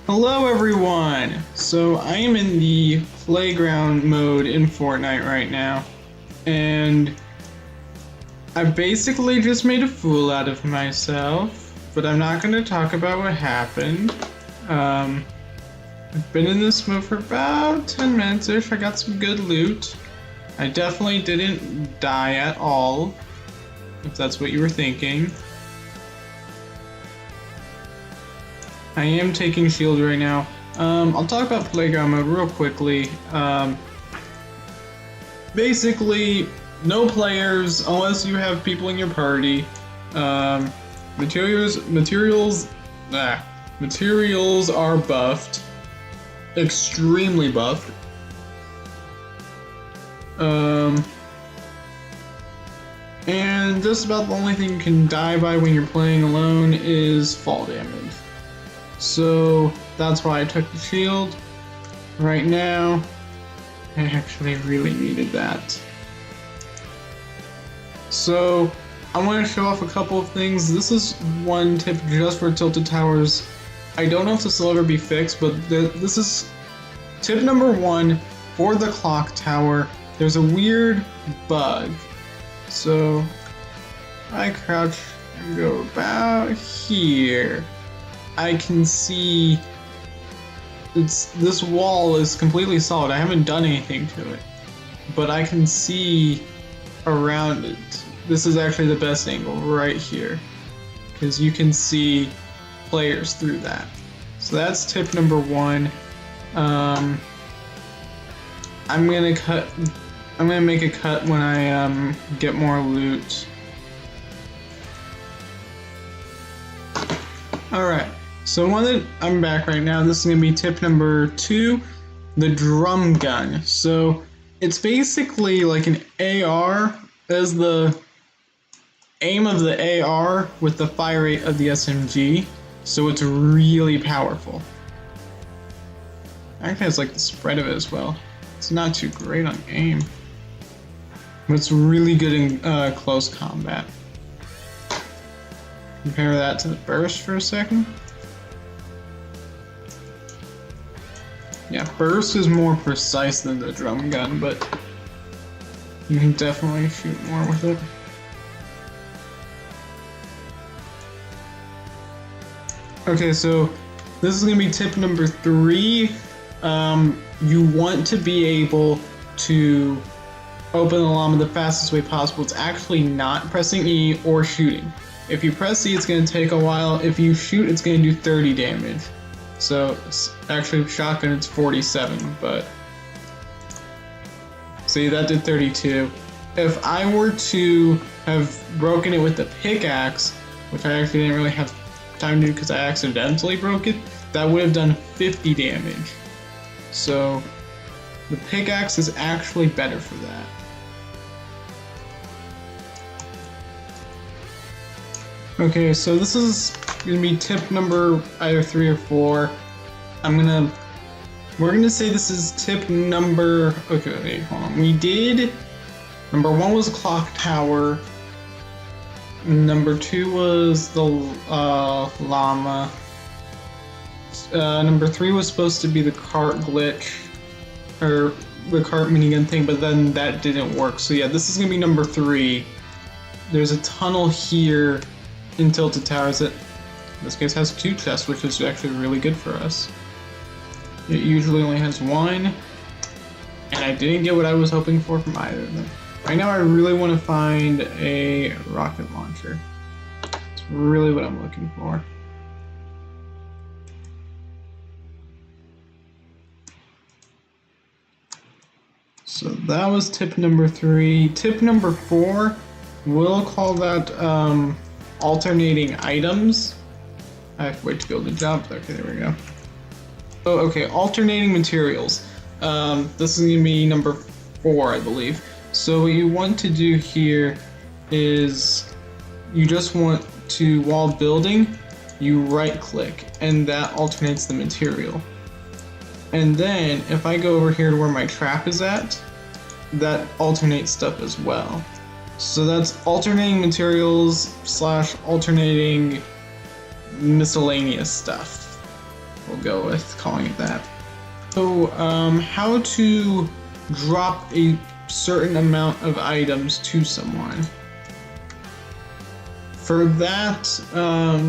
Hello everyone! So I am in the playground mode in Fortnite right now, and I basically just made a fool out of myself, but I'm not going to talk about what happened. I've been in this mode for about 10 minutes-ish. I got some good loot. I definitely didn't die at all, if that's what you were thinking. I am taking shield right now. I'll talk about playground mode real quickly. Basically, no players unless you have people in your party. Materials are buffed, extremely buffed. And just about the only thing you can die by when you're playing alone is fall damage. So that's why I took the shield. Right now, I actually really needed that. So I want to show off a couple of things. This is one tip just for tilted towers. I don't know if this will ever be fixed, but this is tip number 1 for the clock tower. There's a weird bug. So I crouch and go about here. I can see this wall is completely solid. I haven't done anything to it, but I can see around it. This is actually the best angle right here, because you can see players through that. So that's tip number 1. I'm gonna make a cut when I get more loot. Alright, so one that I'm back right now, this is gonna be tip number 2, the drum gun. So it's basically like an AR as the aim of the AR with the fire rate of the SMG, so it's really powerful. Actually, it's like the spread of it as well. It's not too great on aim, but it's really good in close combat. Compare that to the burst for a second. Yeah, burst is more precise than the drum gun, but you can definitely shoot more with it. Okay, so this is going to be tip number 3. You want to be able to open the llama the fastest way possible. It's actually not pressing E or shooting. If you press E, it's going to take a while. If you shoot, it's going to do 30 damage. So actually, shotgun, it's 47, but see, that did 32. If I were to have broken it with the pickaxe, which I actually didn't really have time to do because I accidentally broke it, that would have done 50 damage. So the pickaxe is actually better for that. Okay, so this is gonna be tip number either 3 or 4. We're gonna say this is tip number, okay, wait, hold on. We did, number 1 was clock tower. Number 2 was the llama. Number 3 was supposed to be the cart glitch, or the cart minigun thing, but then that didn't work. So yeah, this is gonna be number 3. There's a tunnel here in tilted towers that in this case has 2 chests, which is actually really good for us. It usually only has 1, and I didn't get what I was hoping for from either of them. Right now I really want to find a rocket launcher. That's really what I'm looking for. So that was tip number 3. Tip number 4, we'll call that alternating items. I have to wait to build the job. Okay, there we go. Oh, okay, alternating materials. This is going to be number 4, I believe. So what you want to do here is you just want to, while building, you right click and that alternates the material. And then if I go over here to where my trap is at, that alternates stuff as well. So that's alternating materials / alternating miscellaneous stuff. We'll go with calling it that. So, how to drop a certain amount of items to someone. For that,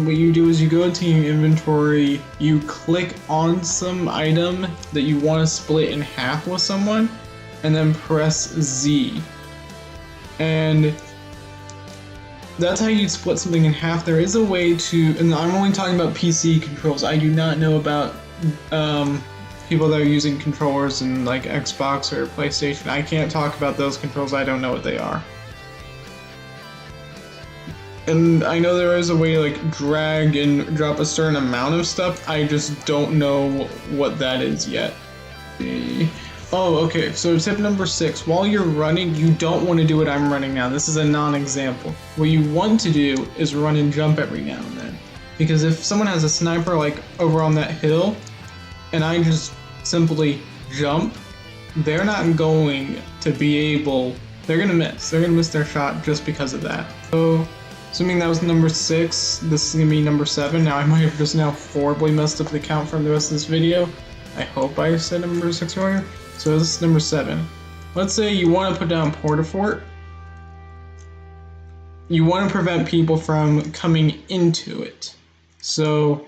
what you do is you go into your inventory, you click on some item that you want to split in half with someone, and then press Z. And that's how you split something in half. There is a way to, and I'm only talking about PC controls. I do not know about people that are using controllers in like Xbox or PlayStation. I can't talk about those controls. I don't know what they are. And I know there is a way to like drag and drop a certain amount of stuff. I just don't know what that is yet. Oh, okay. So tip number 6, while you're running, you don't want to do what I'm running now. This is a non-example. What you want to do is run and jump every now and then. Because if someone has a sniper like over on that hill, and I just simply jump, they're not going to be able, they're going to miss. They're going to miss their shot just because of that. So, assuming that was number 6, this is going to be number 7. Now I might have just now horribly messed up the count from the rest of this video. I hope I said number 6 earlier. So this is number 7. Let's say you want to put down Portafort. You want to prevent people from coming into it. So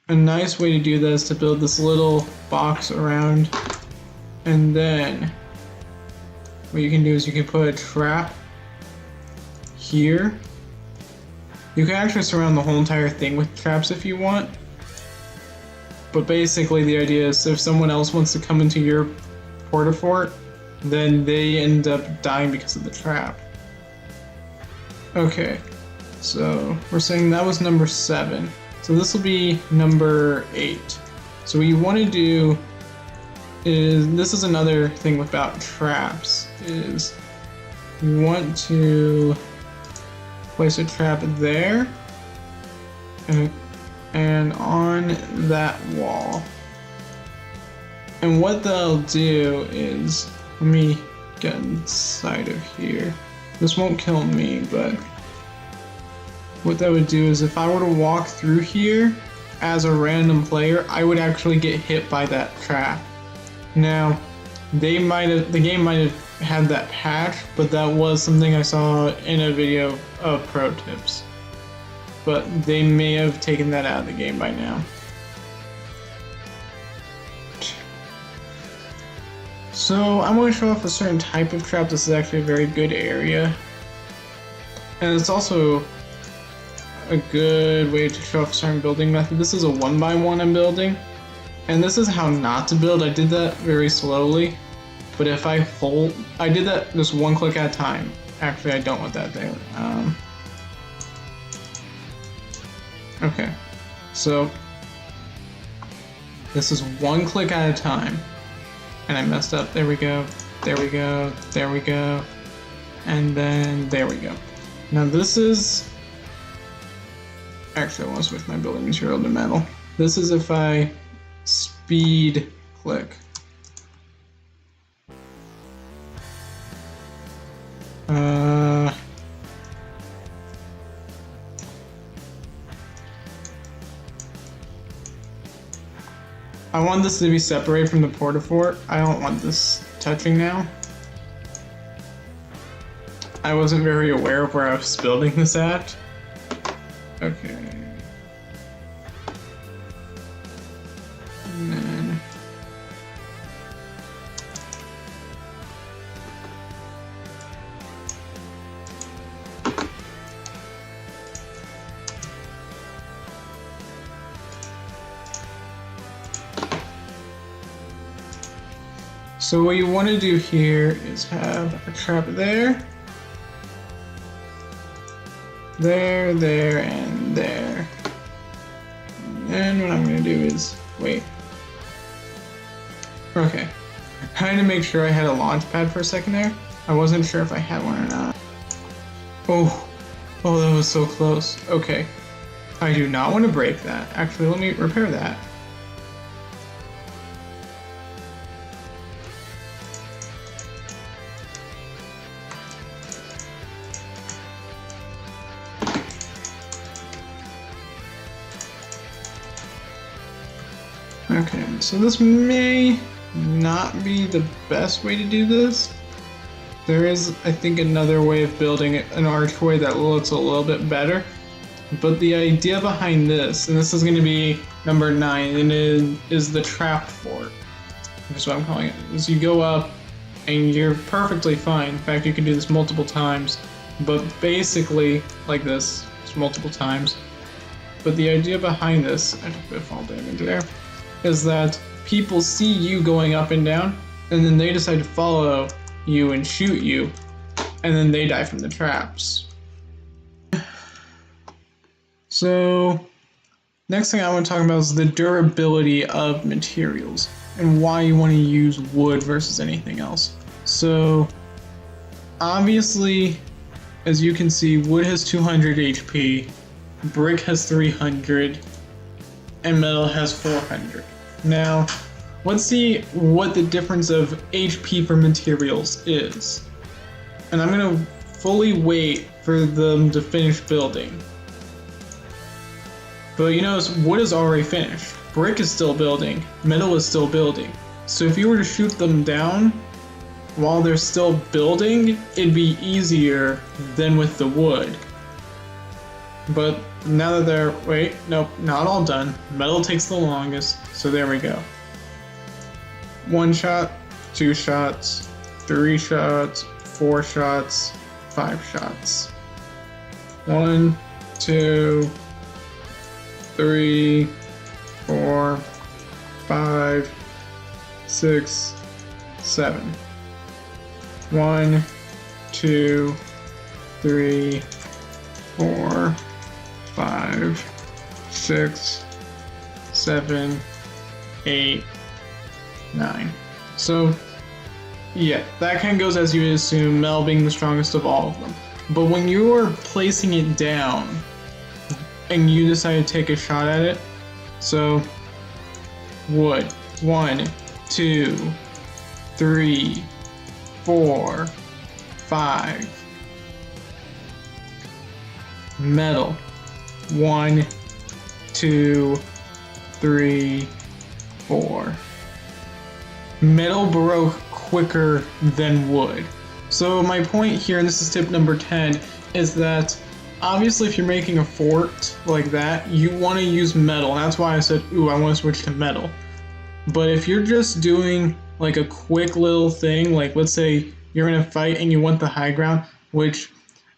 a nice way to do that is to build this little box around, and then what you can do is you can put a trap here. You can actually surround the whole entire thing with traps if you want. But basically the idea is if someone else wants to come into your Portafort, then they end up dying because of the trap. Okay, so we're saying that was number 7. So this will be number 8. So what you want to do is, this is another thing about traps, is you want to place a trap there and on that wall. And what they'll do is, let me get inside of here. This won't kill me, but what that would do is if I were to walk through here as a random player, I would actually get hit by that trap. Now, the game might have had that patch, but that was something I saw in a video of pro tips. But they may have taken that out of the game by now. So I'm going to show off a certain type of trap. This is actually a very good area. And it's also a good way to show off a certain building method. This is a 1x1 I'm building. And this is how not to build. I did that very slowly. But if I I did that just one click at a time. Actually, I don't want that there. Okay. So this is one click at a time. And I messed up. There we go. There we go. There we go. And then there we go. Now this is... Actually, I want to switch my building material to metal. This is if I speed click. I want this to be separated from the Portafort. I don't want this touching now. I wasn't very aware of where I was building this at. Okay. And then... So what you want to do here is have a trap there, there, there, and there. And what I'm going to do is, wait. Okay. I had to make sure I had a launch pad for a second there. I wasn't sure if I had one or not. Oh, that was so close. Okay. I do not want to break that. Actually, let me repair that. Okay, so this may not be the best way to do this. There is, I think, another way of building an archway that looks a little bit better. But the idea behind this, and this is going to be number 9, and it is the trap fort. That's what I'm calling it. Is you go up, and you're perfectly fine. In fact, you can do this multiple times. But basically, like this, just multiple times. But the idea behind this, I took a bit of fall damage there, is that people see you going up and down, and then they decide to follow you and shoot you, and then they die from the traps. So, next thing I want to talk about is the durability of materials, and why you want to use wood versus anything else. So, obviously, as you can see, wood has 200 HP, brick has 300, and metal has 400. Now, let's see what the difference of HP for materials is. And I'm going to fully wait for them to finish building. But you notice wood is already finished. Brick is still building. Metal is still building. So if you were to shoot them down while they're still building, it'd be easier than with the wood. But now that they're, wait, nope, not all done. Metal takes the longest, so there we go. 1 shot, 2 shots, 3 shots, 4 shots, 5 shots. 1, 2, 3, 4, 5, 6, 7. 1, 2, 3, 4, 5, 6, 7, 8, 9. So, yeah, that kind of goes as you would assume, metal being the strongest of all of them. But when you are placing it down, and you decide to take a shot at it, so, wood, 1, 2, 3, 4, 5. Metal, 1, 2, 3, 4. Metal broke quicker than wood. So my point here, and this is tip number 10, is that obviously if you're making a fort like that, you want to use metal. And that's why I said, ooh, I want to switch to metal. But if you're just doing like a quick little thing, like let's say you're in a fight and you want the high ground, which,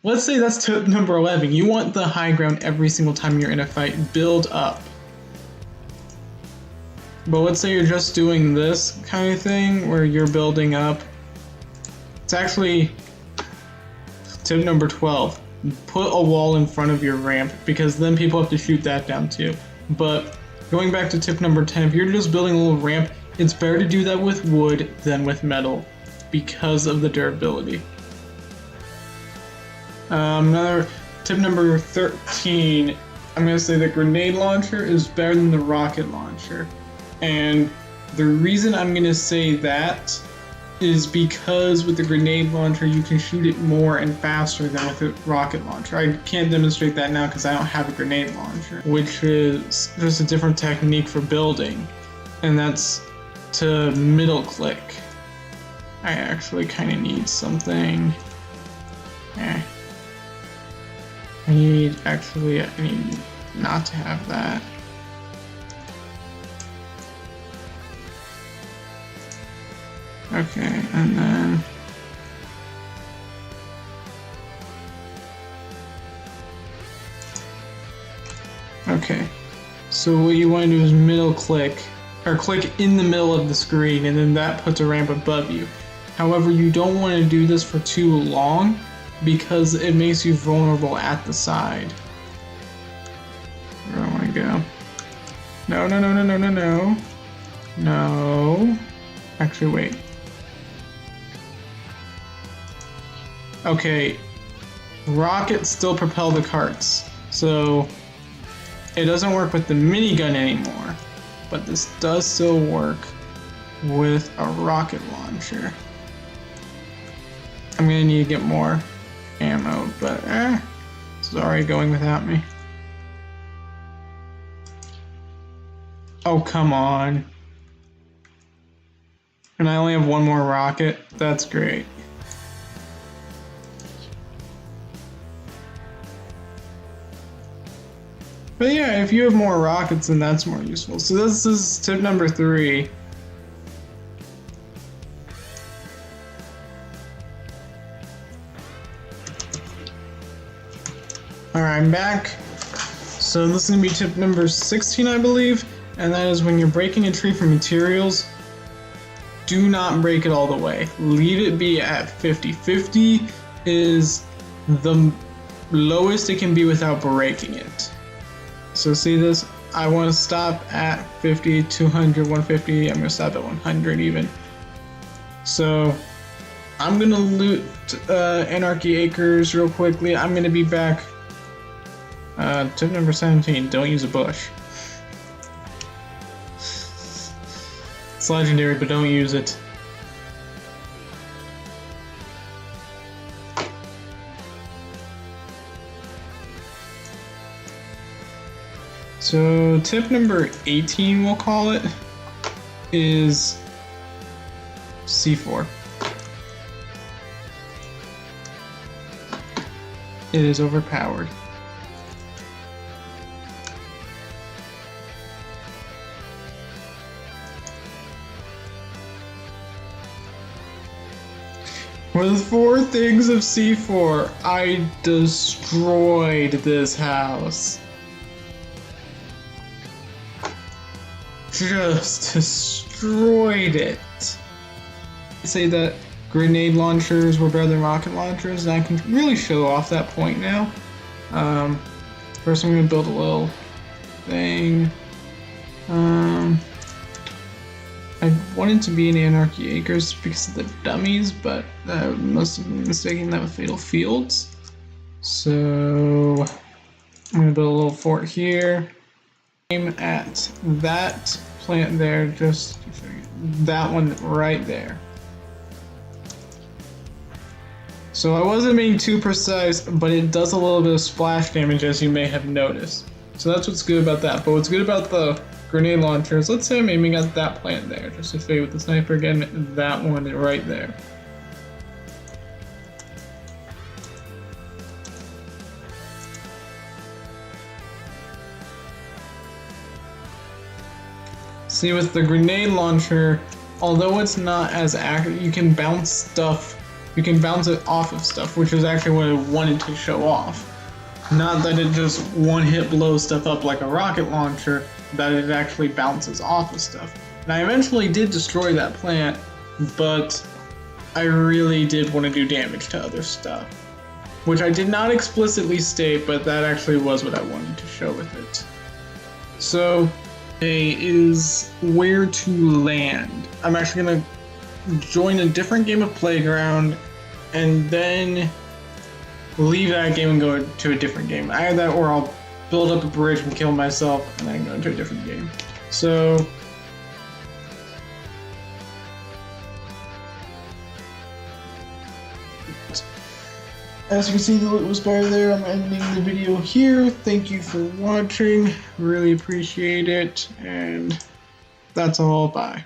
let's say that's tip number 11. You want the high ground every single time you're in a fight. Build up. But let's say you're just doing this kind of thing where you're building up. It's actually tip number 12. Put a wall in front of your ramp, because then people have to shoot that down too. But going back to tip number 10, if you're just building a little ramp, it's better to do that with wood than with metal because of the durability. Another tip number 13, I'm going to say the grenade launcher is better than the rocket launcher. And the reason I'm going to say that is because with the grenade launcher you can shoot it more and faster than with the rocket launcher. I can't demonstrate that now because I don't have a grenade launcher, which is just a different technique for building, and that's to middle click. I actually kind of need something. I need not to have that. Okay, and then okay, so what you want to do is middle click, or click in the middle of the screen, and then that puts a ramp above you. However, you don't want to do this for too long because it makes you vulnerable at the side. Where do I want to go? No, no, no, no, no, no, no. No. Actually, wait. Okay, rockets still propel the carts, so it doesn't work with the minigun anymore, but this does still work with a rocket launcher. I'm gonna need to get more ammo, but it's already going without me. Oh, come on. And I only have one more rocket. That's great. But yeah, if you have more rockets, then that's more useful. So this is tip number 3. Alright, I'm back. So this is going to be tip number 16, I believe. And that is when you're breaking a tree for materials, do not break it all the way. Leave it be at 50. 50 is the lowest it can be without breaking it. So see this? I want to stop at 50, 200, 150. I'm going to stop at 100 even. So I'm going to loot Anarchy Acres real quickly. I'm going to be back. Tip number 17, don't use a bush. It's legendary, but don't use it. So tip number 18, we'll call it, is C4. It is overpowered. With 4 things of C4, I destroyed this house. Just destroyed it. I say that grenade launchers were better than rocket launchers, and I can really show off that point now. First I'm going to build a little thing. I wanted to be in Anarchy Acres because of the dummies, but I must have been mistaking that with Fatal Fields. So I'm gonna build a little fort here. Aim at that plant there, just that one right there. So I wasn't being too precise, but it does a little bit of splash damage, as you may have noticed. So that's what's good about that. But what's good about the grenade launchers, let's say I'm aiming at that plant there, just to fade with the sniper again, that one right there. See, with the grenade launcher, although it's not as accurate, you can bounce stuff, you can bounce it off of stuff, which is actually what I wanted to show off. Not that it just one hit blows stuff up like a rocket launcher, that it actually bounces off of stuff. And I eventually did destroy that plant, but I really did want to do damage to other stuff. Which I did not explicitly state, but that actually was what I wanted to show with it. So, A is where to land. I'm actually going to join a different game of Playground, and then leave that game and go to a different game. Either that or I'll build up a bridge and kill myself and then go into a different game. So as you can see, the loot was better there. I'm ending the video here. Thank you for watching. Really appreciate it. And that's all. Bye.